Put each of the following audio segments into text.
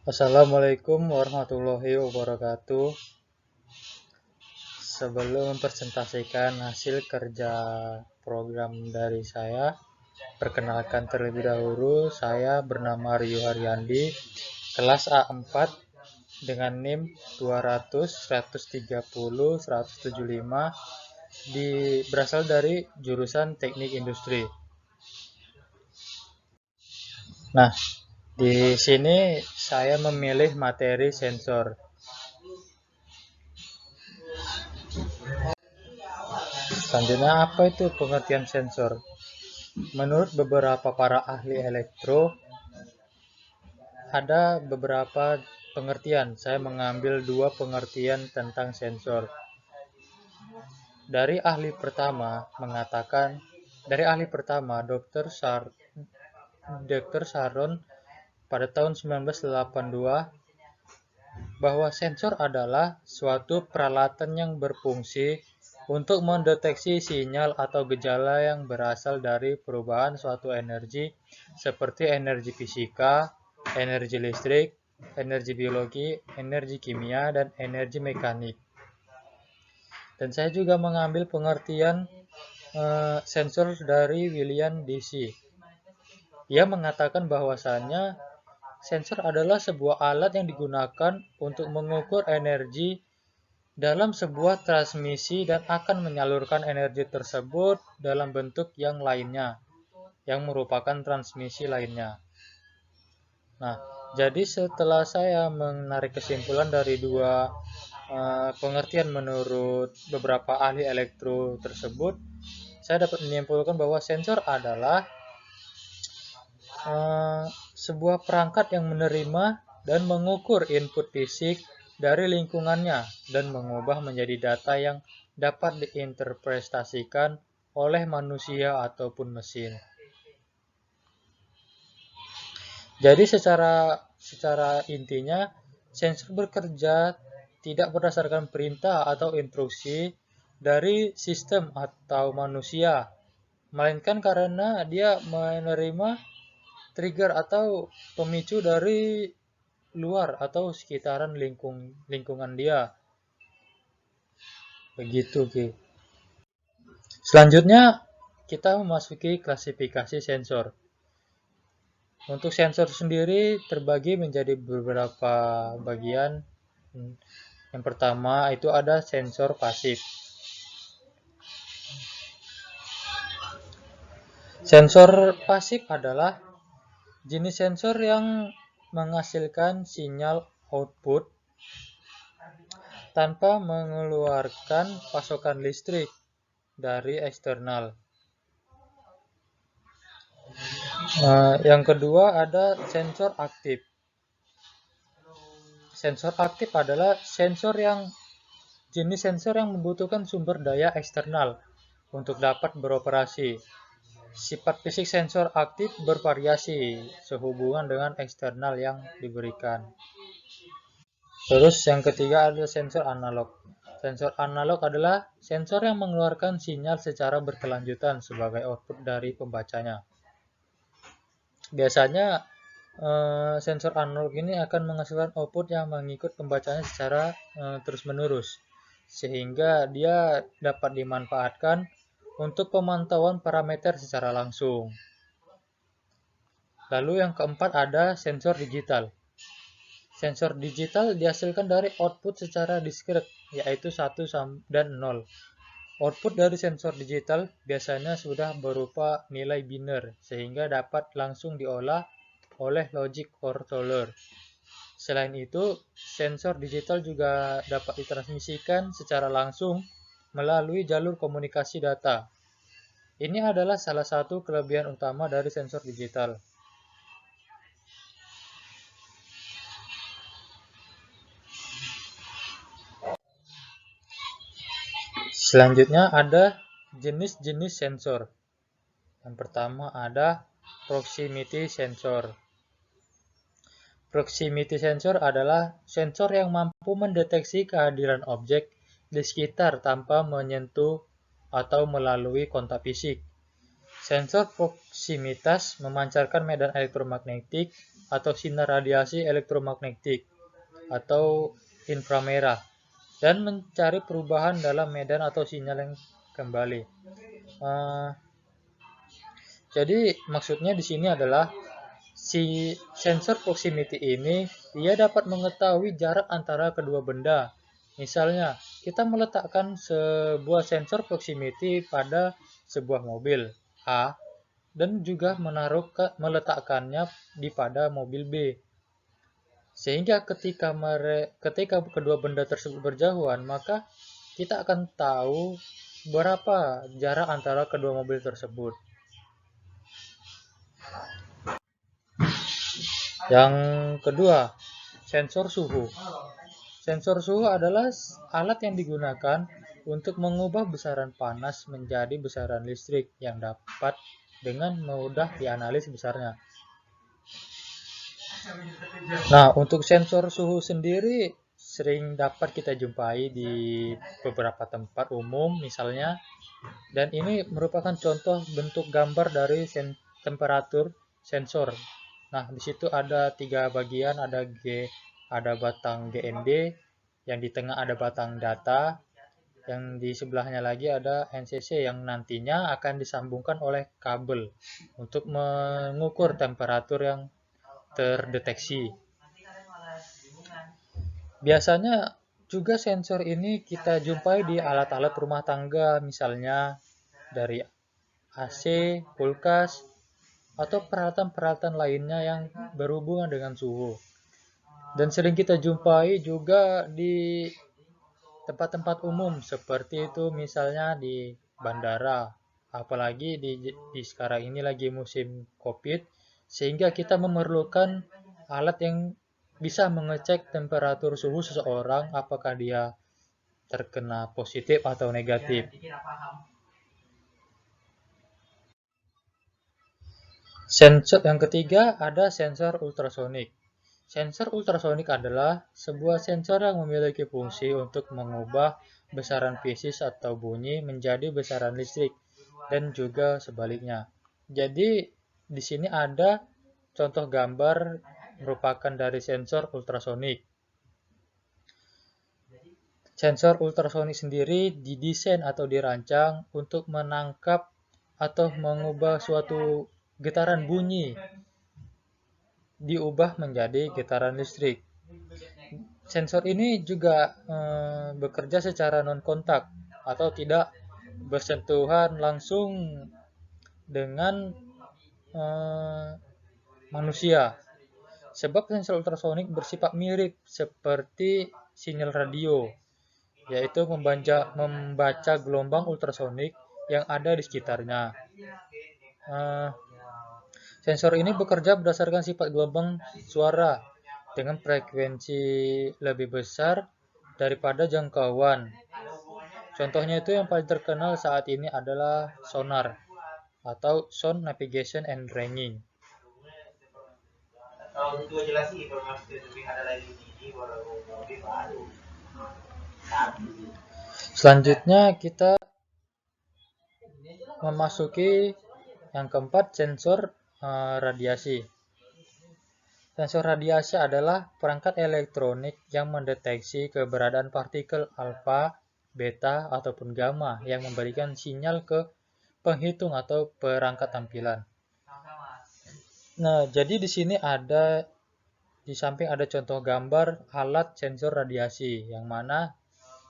Assalamualaikum warahmatullahi wabarakatuh. Sebelum mempresentasikan hasil kerja program dari saya, perkenalkan terlebih dahulu, saya bernama Rio Haryandi, kelas A4 dengan NIM 200 130 175 berasal dari jurusan Teknik Industri. Nah, di sini saya memilih materi sensor. Selanjutnya, apa itu pengertian sensor? Menurut beberapa para ahli elektro, ada beberapa pengertian. Saya mengambil dua pengertian tentang sensor. Dari ahli pertama, Dr. Sharon pada tahun 1982, bahwa sensor adalah suatu peralatan yang berfungsi untuk mendeteksi sinyal atau gejala yang berasal dari perubahan suatu energi seperti energi fisika, energi listrik, energi biologi, energi kimia, dan energi mekanik. Dan saya juga mengambil pengertian sensor dari William D.C. Ia mengatakan bahwasannya sensor adalah sebuah alat yang digunakan untuk mengukur energi dalam sebuah transmisi dan akan menyalurkan energi tersebut dalam bentuk yang lainnya, yang merupakan transmisi lainnya. Nah, jadi setelah saya menarik kesimpulan dari dua pengertian menurut beberapa ahli elektro tersebut, saya dapat menyimpulkan bahwa sensor adalah sebuah perangkat yang menerima dan mengukur input fisik dari lingkungannya dan mengubah menjadi data yang dapat diinterpretasikan oleh manusia ataupun mesin. Jadi secara intinya, sensor bekerja tidak berdasarkan perintah atau instruksi dari sistem atau manusia, melainkan karena dia menerima trigger atau pemicu dari luar atau sekitaran lingkungan dia. Begitu, Ki. Selanjutnya, kita memasuki klasifikasi sensor. Untuk sensor sendiri terbagi menjadi beberapa bagian. Yang pertama itu ada sensor pasif. Sensor pasif adalah jenis sensor yang menghasilkan sinyal output tanpa mengeluarkan pasokan listrik dari eksternal. Yang kedua ada sensor aktif. Sensor aktif adalah jenis sensor yang membutuhkan sumber daya eksternal untuk dapat beroperasi. Sifat fisik sensor aktif bervariasi sehubungan dengan eksternal yang diberikan. Terus yang ketiga ada sensor analog. Sensor analog adalah sensor yang mengeluarkan sinyal secara berkelanjutan sebagai output dari pembacanya. Biasanya sensor analog ini akan menghasilkan output yang mengikut pembacanya secara terus-menerus, sehingga dia dapat dimanfaatkan untuk pemantauan parameter secara langsung. Lalu yang keempat ada sensor digital. Sensor digital dihasilkan dari output secara diskret, yaitu 1 dan 0. Output dari sensor digital biasanya sudah berupa nilai biner, sehingga dapat langsung diolah oleh logic controller. Selain itu, sensor digital juga dapat ditransmisikan secara langsung melalui jalur komunikasi data. Ini adalah salah satu kelebihan utama dari sensor digital. Selanjutnya ada jenis-jenis sensor. Yang pertama ada proximity sensor. Proximity sensor adalah sensor yang mampu mendeteksi kehadiran objek di sekitar tanpa menyentuh atau melalui kontak fisik. Sensor proksimitas memancarkan medan elektromagnetik atau sinar radiasi elektromagnetik atau inframerah dan mencari perubahan dalam medan atau sinyal yang kembali. Jadi maksudnya di sini adalah si sensor proximity ini dia dapat mengetahui jarak antara kedua benda. Misalnya, kita meletakkan sebuah sensor proximity pada sebuah mobil A dan juga meletakkannya di pada mobil B. Sehingga ketika kedua benda tersebut berjauhan, maka kita akan tahu berapa jarak antara kedua mobil tersebut. Yang kedua, sensor suhu. Sensor suhu adalah alat yang digunakan untuk mengubah besaran panas menjadi besaran listrik yang dapat dengan mudah dianalisis besarnya. Nah, untuk sensor suhu sendiri sering dapat kita jumpai di beberapa tempat umum misalnya, dan ini merupakan contoh bentuk gambar dari temperatur sensor. Nah, di situ ada 3 bagian, ada batang GND, yang di tengah ada batang data, yang di sebelahnya lagi ada NCC yang nantinya akan disambungkan oleh kabel untuk mengukur temperatur yang terdeteksi. Biasanya juga sensor ini kita jumpai di alat-alat rumah tangga, misalnya dari AC, kulkas, atau peralatan-peralatan lainnya yang berhubungan dengan suhu. Dan sering kita jumpai juga di tempat-tempat umum seperti itu, misalnya di bandara. Apalagi di sekarang ini lagi musim COVID, sehingga kita memerlukan alat yang bisa mengecek temperatur suhu seseorang apakah dia terkena positif atau negatif. Sensor yang ketiga ada sensor ultrasonik. Sensor ultrasonik adalah sebuah sensor yang memiliki fungsi untuk mengubah besaran fisik atau bunyi menjadi besaran listrik dan juga sebaliknya. Jadi di sini ada contoh gambar merupakan dari sensor ultrasonik. Sensor ultrasonik sendiri didesain atau dirancang untuk menangkap atau mengubah suatu getaran bunyi diubah menjadi getaran listrik. Sensor ini juga bekerja secara non-kontak atau tidak bersentuhan langsung dengan manusia. Sebab sensor ultrasonik bersifat mirip seperti sinyal radio, yaitu membaca gelombang ultrasonik yang ada di sekitarnya. Sensor ini bekerja berdasarkan sifat gelombang suara dengan frekuensi lebih besar daripada jangkauan. Contohnya itu yang paling terkenal saat ini adalah sonar atau sound navigation and ranging. Selanjutnya kita memasuki yang keempat, sensor radiasi. Sensor radiasi adalah perangkat elektronik yang mendeteksi keberadaan partikel alfa, beta, ataupun gamma yang memberikan sinyal ke penghitung atau perangkat tampilan. Nah, jadi di sini di samping ada contoh gambar alat sensor radiasi yang mana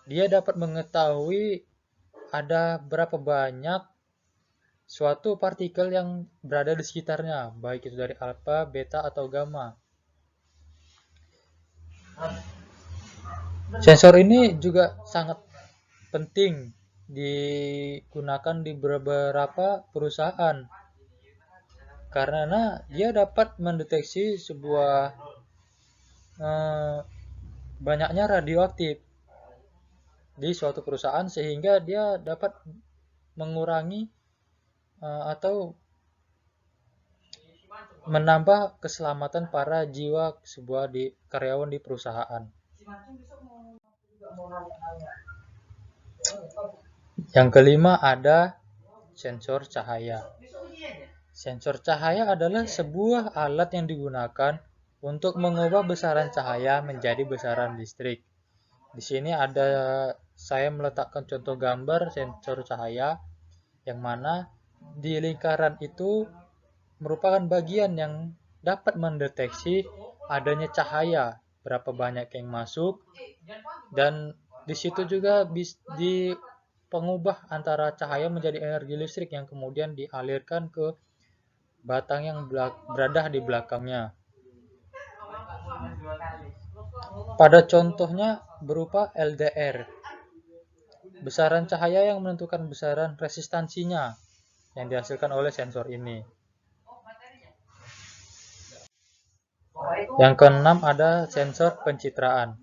dia dapat mengetahui ada berapa banyak suatu partikel yang berada di sekitarnya, baik itu dari alfa, beta, atau gamma. Sensor ini juga sangat penting digunakan di beberapa perusahaan karena dia dapat mendeteksi sebuah banyaknya radioaktif di suatu perusahaan sehingga dia dapat mengurangi atau menambah keselamatan para jiwa sebuah karyawan di perusahaan. Yang kelima ada sensor cahaya. Sensor cahaya adalah sebuah alat yang digunakan untuk mengubah besaran cahaya menjadi besaran listrik. Di sini saya meletakkan contoh gambar sensor cahaya yang mana di lingkaran itu merupakan bagian yang dapat mendeteksi adanya cahaya, berapa banyak yang masuk, dan di situ juga di pengubah antara cahaya menjadi energi listrik yang kemudian dialirkan ke batang yang berada di belakangnya. Pada contohnya berupa LDR, besaran cahaya yang menentukan besaran resistansinya yang dihasilkan oleh sensor ini. Yang keenam ada sensor pencitraan.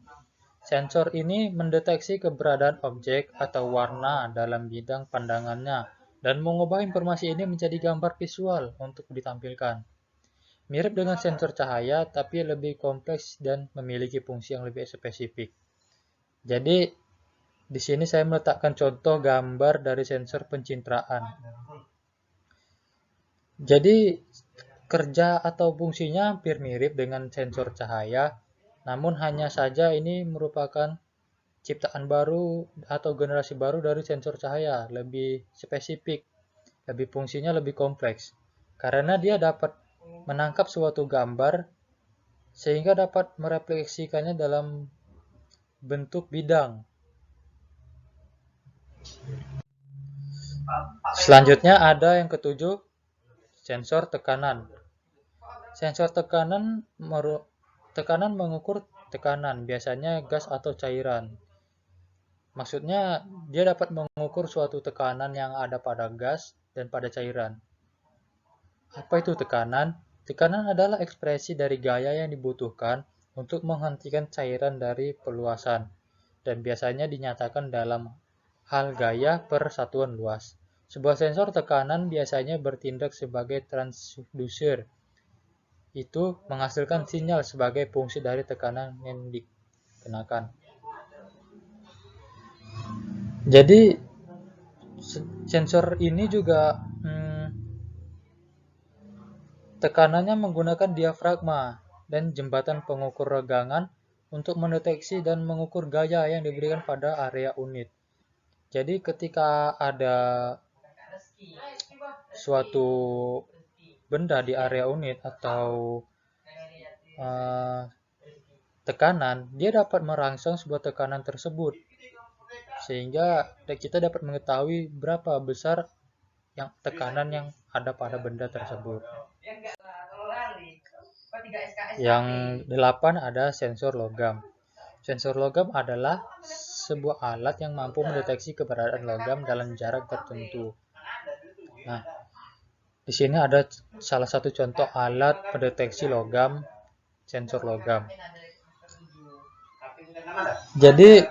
Sensor ini mendeteksi keberadaan objek atau warna dalam bidang pandangannya dan mengubah informasi ini menjadi gambar visual untuk ditampilkan. Mirip dengan sensor cahaya, tapi lebih kompleks dan memiliki fungsi yang lebih spesifik. Jadi, di sini saya meletakkan contoh gambar dari sensor pencitraan. Jadi, kerja atau fungsinya hampir mirip dengan sensor cahaya, namun hanya saja ini merupakan ciptaan baru atau generasi baru dari sensor cahaya, lebih spesifik, lebih fungsinya lebih kompleks. Karena dia dapat menangkap suatu gambar sehingga dapat merefleksikannya dalam bentuk bidang. Selanjutnya ada yang ketujuh, sensor tekanan. Sensor tekanan mengukur tekanan, biasanya gas atau cairan. Maksudnya, dia dapat mengukur suatu tekanan yang ada pada gas dan pada cairan. Apa itu tekanan? Tekanan adalah ekspresi dari gaya yang dibutuhkan untuk menghentikan cairan dari peluasan, dan biasanya dinyatakan dalam hal gaya per satuan luas. Sebuah sensor tekanan biasanya bertindak sebagai transducer. Itu menghasilkan sinyal sebagai fungsi dari tekanan yang dikenakan. Jadi sensor ini juga tekanannya menggunakan diafragma dan jembatan pengukur regangan untuk mendeteksi dan mengukur gaya yang diberikan pada area unit. Jadi ketika ada suatu benda di area unit atau tekanan, dia dapat merangsang sebuah tekanan tersebut. Sehingga kita dapat mengetahui berapa besar tekanan yang ada pada benda tersebut. Yang 8 ada sensor logam. Sensor logam adalah sebuah alat yang mampu mendeteksi keberadaan logam dalam jarak tertentu. Nah, di sini ada salah satu contoh alat pendeteksi logam, sensor logam. Jadi,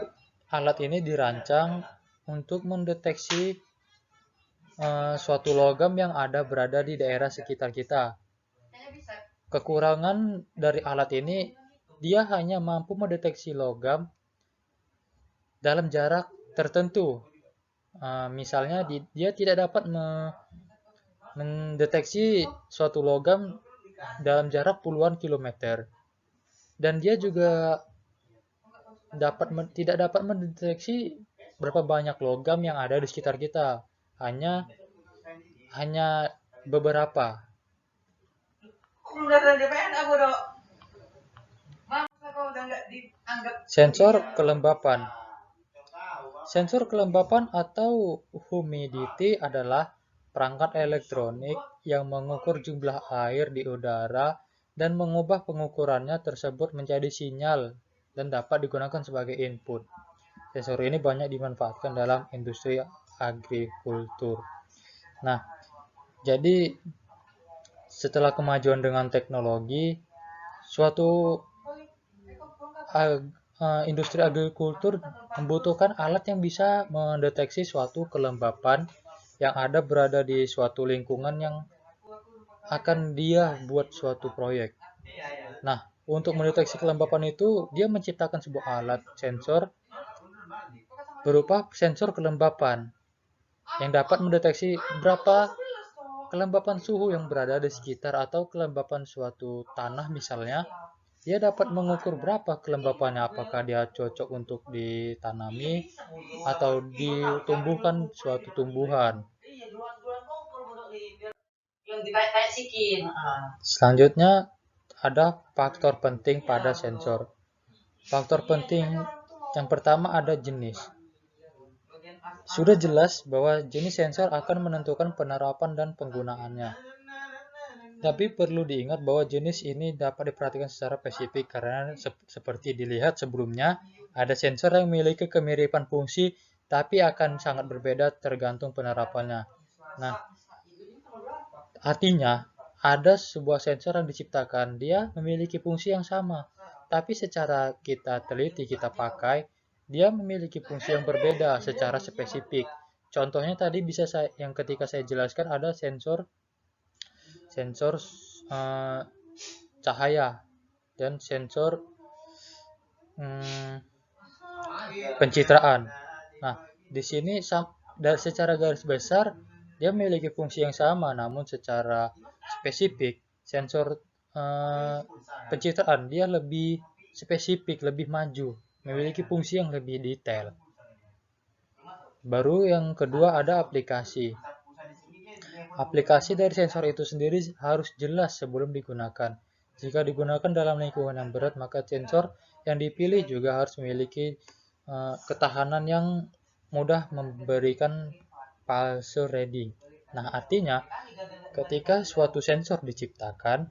alat ini dirancang untuk mendeteksi suatu logam yang berada di daerah sekitar kita. Kekurangan dari alat ini, dia hanya mampu mendeteksi logam dalam jarak tertentu. Misalnya, dia tidak dapat mendeteksi suatu logam dalam jarak puluhan kilometer. Dan dia juga tidak dapat mendeteksi berapa banyak logam yang ada di sekitar kita. Hanya beberapa. Sensor kelembapan. Sensor kelembapan atau humidity adalah perangkat elektronik yang mengukur jumlah air di udara dan mengubah pengukurannya tersebut menjadi sinyal dan dapat digunakan sebagai input. Sensor ini banyak dimanfaatkan dalam industri agrikultur. Nah, jadi setelah kemajuan dengan teknologi, suatu industri agrikultur membutuhkan alat yang bisa mendeteksi suatu kelembapan yang berada di suatu lingkungan yang akan dia buat suatu proyek. Nah, untuk mendeteksi kelembapan itu, dia menciptakan sebuah alat sensor berupa sensor kelembapan yang dapat mendeteksi berapa kelembapan suhu yang berada di sekitar atau kelembapan suatu tanah misalnya, dia dapat mengukur berapa kelembapannya, apakah dia cocok untuk ditanami atau ditumbuhkan suatu tumbuhan. Selanjutnya ada faktor penting pada sensor. Faktor penting yang pertama ada jenis. Sudah jelas bahwa jenis sensor akan menentukan penerapan dan penggunaannya. Tapi perlu diingat bahwa jenis ini dapat diperhatikan secara spesifik karena seperti dilihat sebelumnya, ada sensor yang memiliki kemiripan fungsi tapi akan sangat berbeda tergantung penerapannya. Nah, artinya ada sebuah sensor yang diciptakan, dia memiliki fungsi yang sama, tapi secara kita teliti, kita pakai, dia memiliki fungsi yang berbeda secara spesifik. Contohnya tadi bisa yang ketika saya jelaskan ada sensor cahaya dan sensor pencitraan. Nah, di sini secara garis besar dia memiliki fungsi yang sama, namun secara spesifik sensor pencitraan dia lebih spesifik, lebih maju, memiliki fungsi yang lebih detail. Baru yang kedua ada aplikasi. Aplikasi dari sensor itu sendiri harus jelas sebelum digunakan. Jika digunakan dalam lingkungan yang berat, maka sensor yang dipilih juga harus memiliki ketahanan yang mudah memberikan false reading. Nah, artinya ketika suatu sensor diciptakan,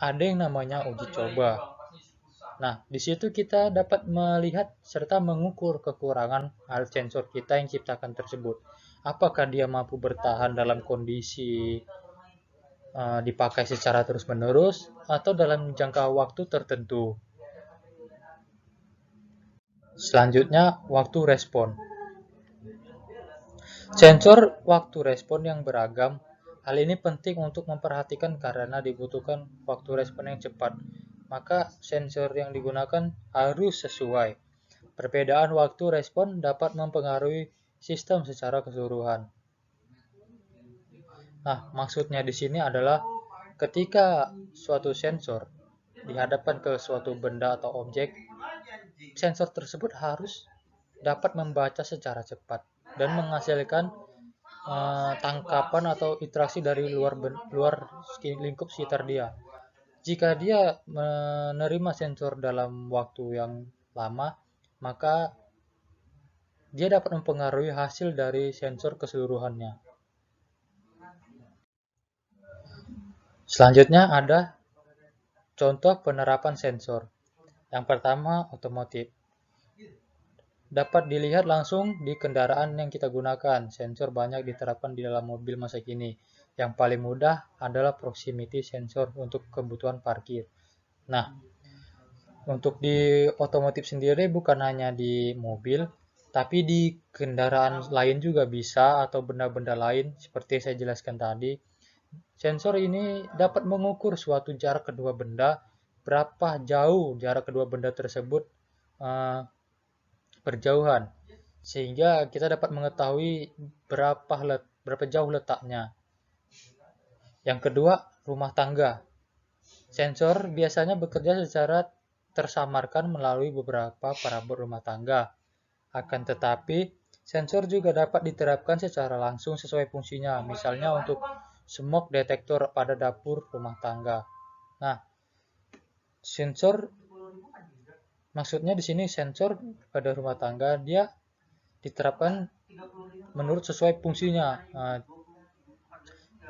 ada yang namanya uji coba. Nah, di situ kita dapat melihat serta mengukur kekurangan alat sensor kita yang ciptakan tersebut. Apakah dia mampu bertahan dalam kondisi dipakai secara terus-menerus atau dalam jangka waktu tertentu. Selanjutnya, waktu respon. Sensor waktu respon yang beragam. Hal ini penting untuk memperhatikan karena dibutuhkan waktu respon yang cepat. Maka sensor yang digunakan harus sesuai. Perbedaan waktu respon dapat mempengaruhi sistem secara keseluruhan. Nah, maksudnya di sini adalah ketika suatu sensor dihadapkan ke suatu benda atau objek, sensor tersebut harus dapat membaca secara cepat dan menghasilkan tangkapan atau interaksi dari luar lingkup sekitar dia. Jika dia menerima sensor dalam waktu yang lama, maka dia dapat mempengaruhi hasil dari sensor keseluruhannya. Selanjutnya ada contoh penerapan sensor. Yang pertama, otomotif. Dapat dilihat langsung di kendaraan yang kita gunakan. Sensor banyak diterapkan di dalam mobil masa kini. Yang paling mudah adalah proximity sensor untuk kebutuhan parkir. Nah, untuk di otomotif sendiri bukan hanya di mobil, tapi di kendaraan lain juga bisa atau benda-benda lain seperti saya jelaskan tadi. Sensor ini dapat mengukur suatu jarak kedua benda, berapa jauh jarak kedua benda tersebut berjauhan, sehingga kita dapat mengetahui berapa jauh letaknya. Yang kedua, rumah tangga. Sensor biasanya bekerja secara tersamarkan melalui beberapa perabot rumah tangga. Akan tetapi, sensor juga dapat diterapkan secara langsung sesuai fungsinya, misalnya untuk smoke detector pada dapur rumah tangga. Nah, sensor maksudnya di sini sensor pada rumah tangga dia diterapkan menurut sesuai fungsinya.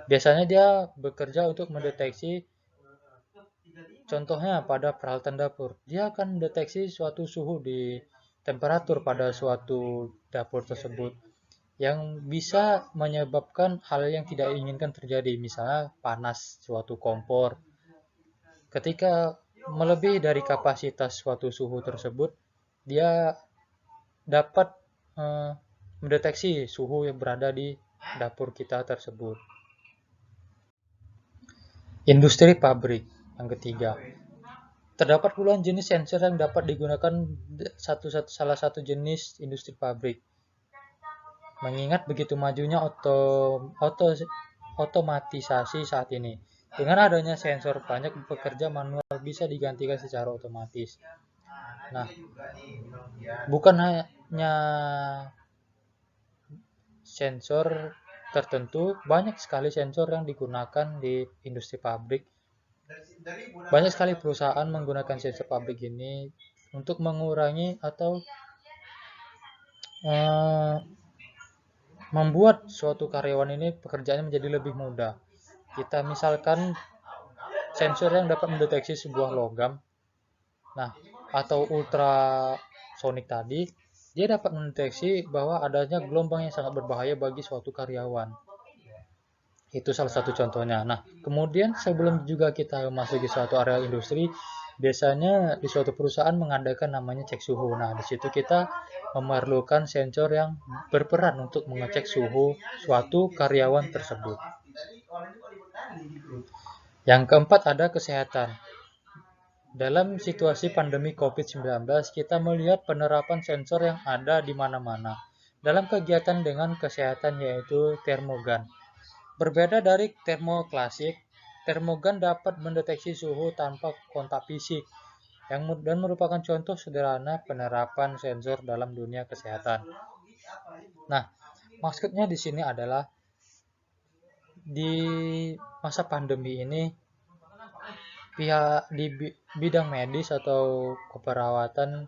Biasanya dia bekerja untuk mendeteksi, contohnya pada peralatan dapur, dia akan mendeteksi suatu suhu di temperatur pada suatu dapur tersebut yang bisa menyebabkan hal yang tidak diinginkan terjadi, misalnya panas suatu kompor. Ketika melebihi dari kapasitas suatu suhu tersebut, dia dapat mendeteksi suhu yang berada di dapur kita tersebut. Industri pabrik yang ketiga. Terdapat puluhan jenis sensor yang dapat digunakan salah satu jenis industri pabrik. Mengingat begitu majunya otomatisasi saat ini. Dengan adanya sensor, banyak pekerja manual bisa digantikan secara otomatis. Nah, bukan hanya sensor tertentu, banyak sekali sensor yang digunakan di industri pabrik. Banyak sekali perusahaan menggunakan sensor pabrik ini untuk mengurangi atau membuat suatu karyawan ini pekerjaannya menjadi lebih mudah. Kita misalkan sensor yang dapat mendeteksi sebuah logam, nah, atau ultrasonik tadi, dia dapat mendeteksi bahwa adanya gelombang yang sangat berbahaya bagi suatu karyawan. Itu salah satu contohnya. Nah, kemudian sebelum juga kita masuk ke suatu area industri, biasanya di suatu perusahaan mengadakan namanya cek suhu. Nah, di situ kita memerlukan sensor yang berperan untuk mengecek suhu suatu karyawan tersebut. Yang keempat ada kesehatan. Dalam situasi pandemi COVID-19, kita melihat penerapan sensor yang ada di mana-mana dalam kegiatan dengan kesehatan, yaitu termogan. Berbeda dari termoklasik, termogan dapat mendeteksi suhu tanpa kontak fisik dan merupakan contoh sederhana penerapan sensor dalam dunia kesehatan. Nah, maksudnya di sini adalah di masa pandemi ini pihak di bidang medis atau keperawatan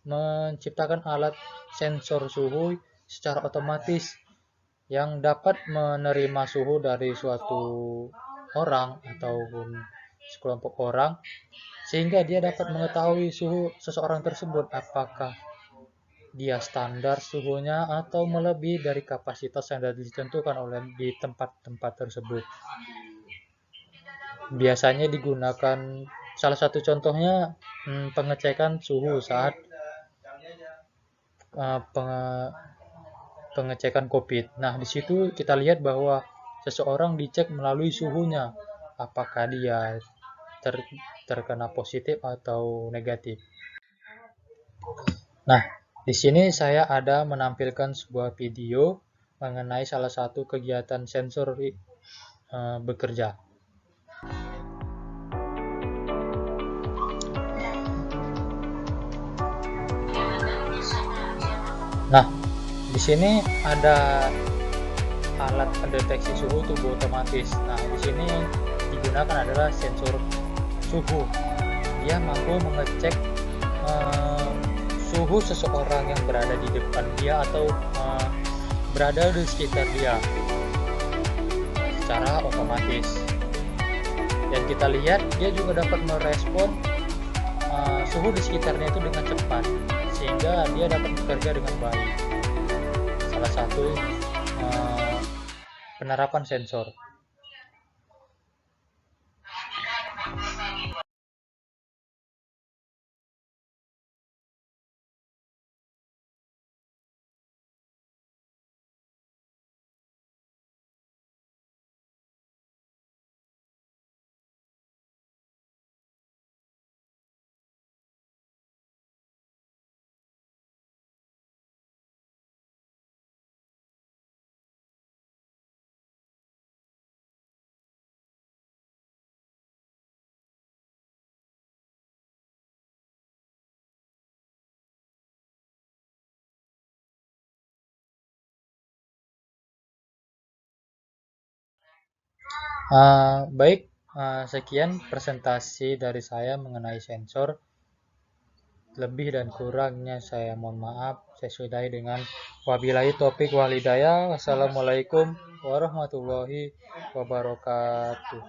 menciptakan alat sensor suhu secara otomatis yang dapat menerima suhu dari suatu orang ataupun sekelompok orang, sehingga dia dapat mengetahui suhu seseorang tersebut, apakah dia standar suhunya atau melebihi dari kapasitas yang sudah ditentukan oleh di tempat-tempat tersebut. Biasanya digunakan, salah satu contohnya pengecekan suhu saat pengecekan COVID. Nah, di situ kita lihat bahwa seseorang dicek melalui suhunya, apakah dia terkena positif atau negatif. Nah, di sini saya ada menampilkan sebuah video mengenai salah satu kegiatan sensor bekerja. Nah, di sini ada alat pendeteksi suhu tubuh otomatis. Nah, di sini digunakan adalah sensor suhu. Dia mampu mengecek suhu seseorang yang berada di depan dia atau berada di sekitar dia secara otomatis. Dan kita lihat dia juga dapat merespon suhu di sekitarnya itu dengan cepat, sehingga dia dapat bekerja dengan baik. Salah satu penerapan sensor. Baik, sekian presentasi dari saya mengenai sensor. Lebih dan kurangnya saya mohon maaf. Saya sudahi dengan wabillahi taufiq wal hidayah. Wassalamualaikum warahmatullahi wabarakatuh.